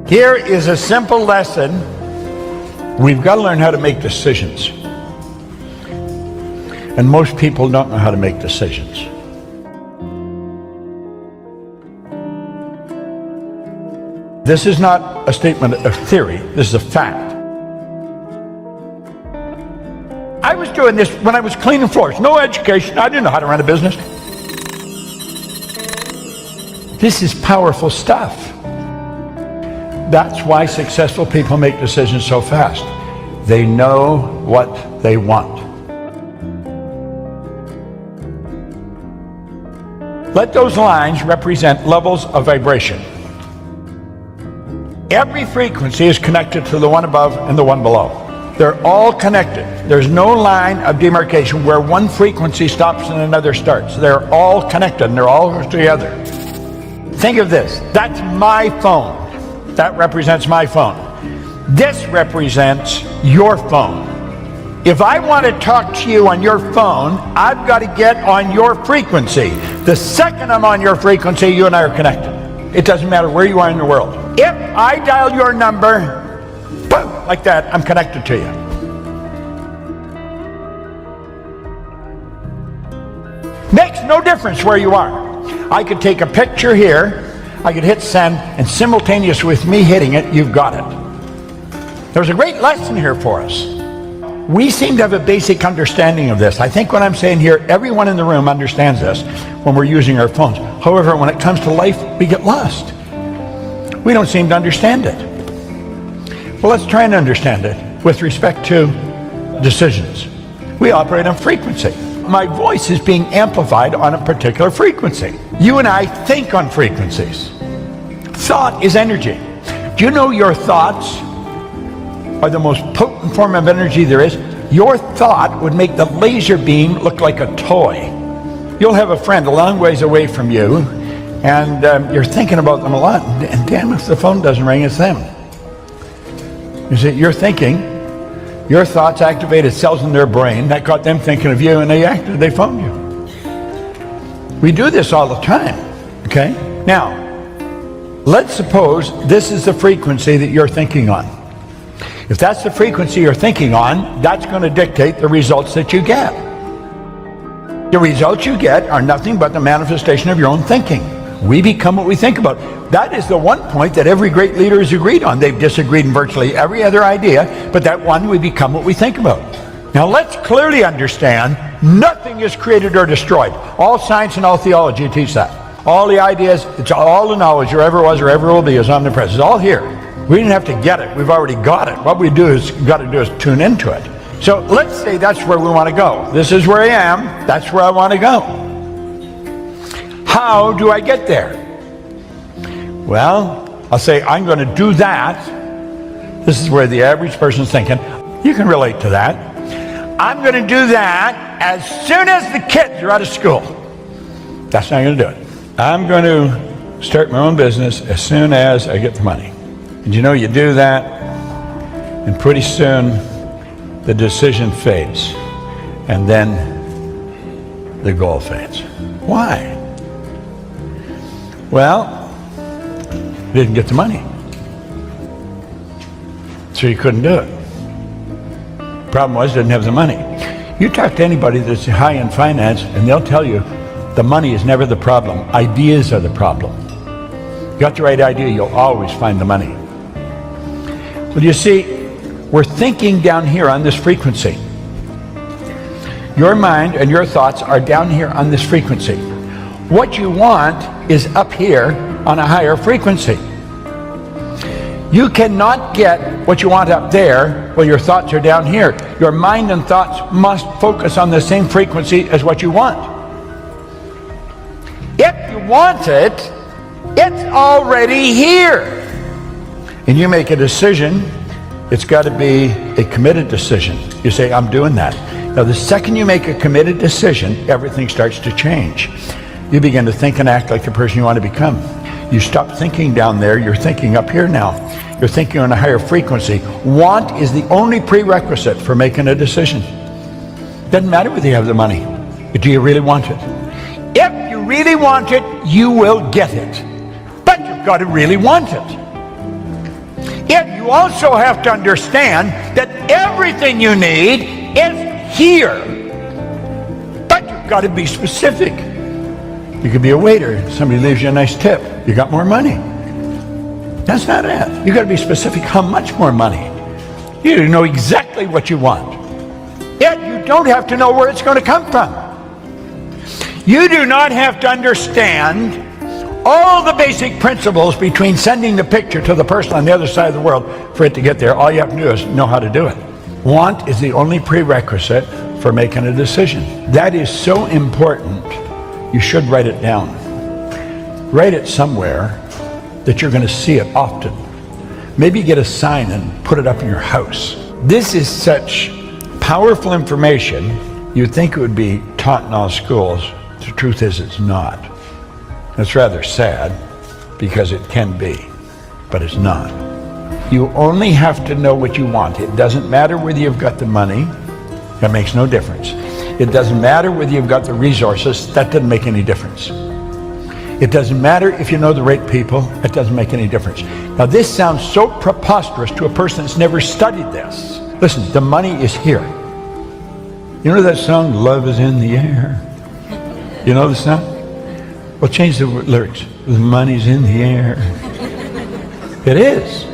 Here is a simple lesson. We've got to learn how to make decisions. And most people don't know how to make decisions. This is not a statement of theory. This is a fact. I was doing this when I was cleaning floors. No education. I didn't know how to run a business. This is powerful stuff. That's why successful people make decisions so fast. They know what they want. Let those lines represent levels of vibration. Every frequency is connected to the one above and the one below. They're all connected. There's no line of demarcation where one frequency stops and another starts. They're all connected and they're all together. Think of this. That's my phone. That represents my phone. This represents your phone. If I want to talk to you on your phone, I've got to get on your frequency. The second I'm on your frequency, you and I are connected. It doesn't matter where you are in the world. If I dial your number, boom, like that, I'm connected to you. Makes no difference where you are. I could take a picture here, I could hit send, and simultaneous with me hitting it, you've got it. There's a great lesson here for us. We seem to have a basic understanding of this. I think what I'm saying here, everyone in the room understands this when we're using our phones. However, when it comes to life, we get lost. We don't seem to understand it. Well, let's try and understand it with respect to decisions. We operate on frequency. My voice is being amplified on a particular frequency. You and I think on frequencies. Thought is energy. Do you know your thoughts are the most potent form of energy there is? Your thought would make the laser beam look like a toy. You'll have a friend a long ways away from you, and you're thinking about them a lot, and damn if the phone doesn't ring, it's them. You see, you're thinking, your thoughts activated cells in their brain that got them thinking of you, and they phoned you. We do this all the time, okay? Now, let's suppose this is the frequency that you're thinking on. If that's the frequency you're thinking on, that's going to dictate the results that you get. The results you get are nothing but the manifestation of your own thinking. We become what we think about. That is the one point that every great leader has agreed on. They've disagreed in virtually every other idea, but that one, we become what we think about. Now let's clearly understand, nothing is created or destroyed. All science and all theology teach that. All the ideas, it's all the knowledge there ever was or ever will be is omnipresent. It's all here. We didn't have to get it. We've already got it. What we got to do is tune into it. So let's say that's where we want to go. This is where I am. That's where I want to go. How do I get there? Well, I'll say I'm going to do that. This is where the average person's thinking. You can relate to that. I'm going to do that as soon as the kids are out of school. That's not going to do it. I'm going to start my own business as soon as I get the money. And you know, you do that, and pretty soon the decision fades, and then the goal fades. Why? Well, you didn't get the money, so you couldn't do it. Problem was, you didn't have the money. You talk to anybody that's high in finance, and they'll tell you the money is never the problem. Ideas are the problem. You got the right idea, you'll always find the money. Well, you see, we're thinking down here on this frequency. Your mind and your thoughts are down here on this frequency. What you want is up here on a higher frequency. You cannot get what you want up there while your thoughts are down here. Your mind and thoughts must focus on the same frequency as what you want. If you want it, it's already here. And you make a decision, it's got to be a committed decision. You say, I'm doing that. Now, the second you make a committed decision, everything starts to change. You begin to think and act like the person you want to become. You stop thinking down there, you're thinking up here now. You're thinking on a higher frequency. Want is the only prerequisite for making a decision. Doesn't matter whether you have the money, but do you really want it? If you really want it, you will get it. But you've got to really want it. Yet you also have to understand that everything you need is here. But you've got to be specific. You could be a waiter. Somebody leaves you a nice tip. You got more money. That's not it. You've got to be specific how much more money. You know exactly what you want. Yet you don't have to know where it's going to come from. You do not have to understand all the basic principles between sending the picture to the person on the other side of the world for it to get there. All you have to do is know how to do it. Want is the only prerequisite for making a decision. That is so important, you should write it down. Write it somewhere that you're going to see it often. Maybe get a sign and put it up in your house. This is such powerful information, you'd think it would be taught in all schools. The truth is it's not. It's rather sad because it can be, but it's not. You only have to know what you want. It doesn't matter whether you've got the money. That makes no difference. It doesn't matter whether you've got the resources. That doesn't make any difference. It doesn't matter if you know the right people. It doesn't make any difference. Now this sounds so preposterous to a person that's never studied this. Listen, the money is here. You know that song, Love is in the Air? You know the song? Well, change the lyrics. The money's in the air. It is.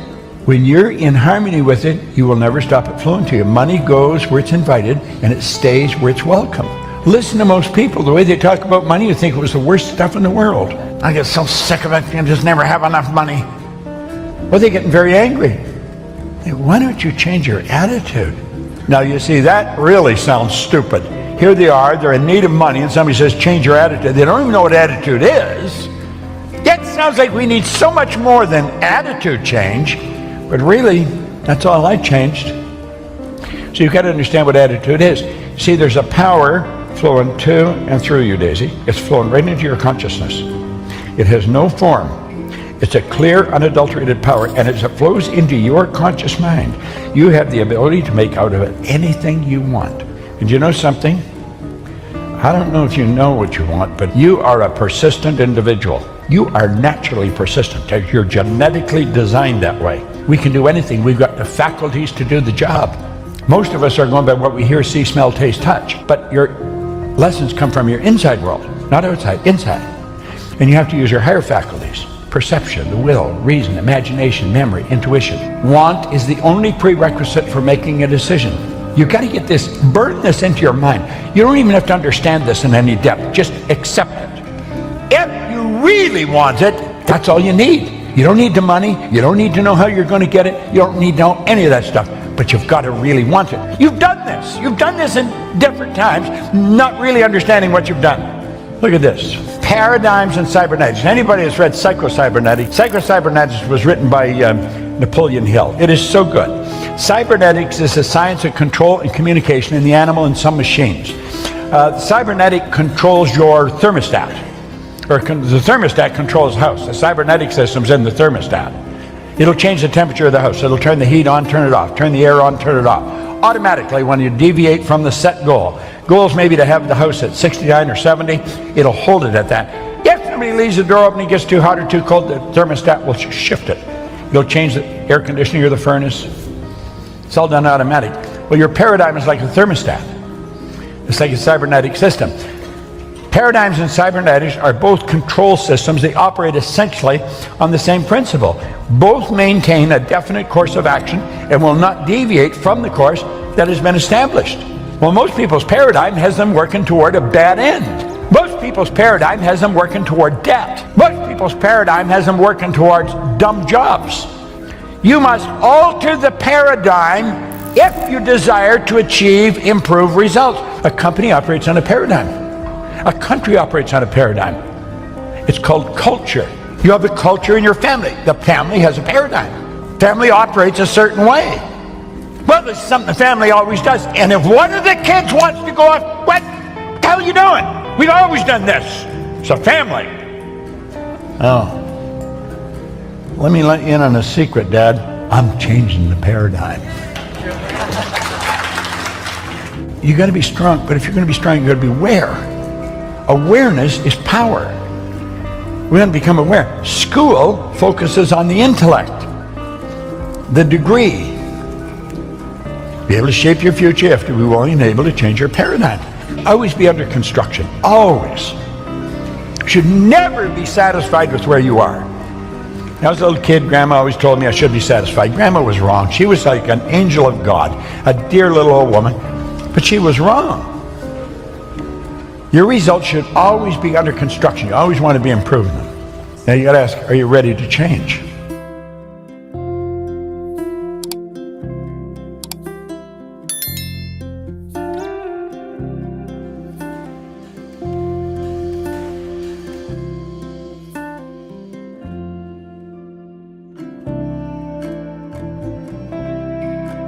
When you're in harmony with it, you will never stop it flowing to you. Money goes where it's invited, and it stays where it's welcome. Listen to most people. The way they talk about money, you think it was the worst stuff in the world. I get so sick of it. I just never have enough money. Well, they're getting very angry. Hey, why don't you change your attitude? Now, you see, that really sounds stupid. Here they are, they're in need of money, and somebody says, change your attitude. They don't even know what attitude is. Yet it sounds like we need so much more than attitude change, but really, that's all I changed. So you've got to understand what attitude is. See, there's a power flowing to and through you, Daisy. It's flowing right into your consciousness. It has no form. It's a clear, unadulterated power, and as it flows into your conscious mind, you have the ability to make out of it anything you want. And you know something? I don't know if you know what you want, but you are a persistent individual. You are naturally persistent. You're genetically designed that way. We can do anything. We've got the faculties to do the job. Most of us are going by what we hear, see, smell, taste, touch. But your lessons come from your inside world, not outside, inside. And you have to use your higher faculties. Perception, the will, reason, imagination, memory, intuition. Want is the only prerequisite for making a decision. You've got to get this, burn this into your mind. You don't even have to understand this in any depth. Just accept it. If you really want it, that's all you need. You don't need the money. You don't need to know how you're going to get it. You don't need to know any of that stuff. But you've got to really want it. You've done this. You've done this in different times, not really understanding what you've done. Look at this. Paradigms in cybernetics. Anybody that's read Psycho-Cybernetics was written by Napoleon Hill. It is so good. Cybernetics is the science of control and communication in the animal and some machines. Cybernetic controls your thermostat, or the thermostat controls the house. The cybernetic system's in the thermostat. It'll change the temperature of the house. It'll turn the heat on, turn it off, turn the air on, turn it off. Automatically, when you deviate from the set goal. Goal's maybe to have the house at 69 or 70. It'll hold it at that. If somebody leaves the door open, it gets too hot or too cold, the thermostat will shift it. You'll change the air conditioning or the furnace. It's all done automatic. Well, your paradigm is like a thermostat. It's like a cybernetic system. Paradigms in cybernetics are both control systems. They operate essentially on the same principle. Both maintain a definite course of action and will not deviate from the course that has been established. Well, most people's paradigm has them working toward a bad end. Most people's paradigm has them working toward debt. Most people's paradigm has them working towards dumb jobs. You must alter the paradigm if you desire to achieve improved results. A company operates on a paradigm. A country operates on a paradigm. It's called culture. You have a culture in your family. The family has a paradigm. Family operates a certain way. Well, this is something the family always does. And if one of the kids wants to go off, what the hell are you doing? We've always done this. It's a family. Oh. Let me let you in on a secret, Dad. I'm changing the paradigm. You got to be strong, but if you're going to be strong, you got to be aware. Awareness is power. We're going to become aware. School focuses on the intellect. the degree. Be able to shape your future. You have to be willing and able to change your paradigm. Always be under construction. Always. Should never be satisfied with where you are. When I was a little kid, Grandma always told me I should be satisfied. Grandma was wrong. She was like an angel of God, a dear little old woman, but she was wrong. Your results should always be under construction. You always want to be improving them. Now you got to ask, are you ready to change?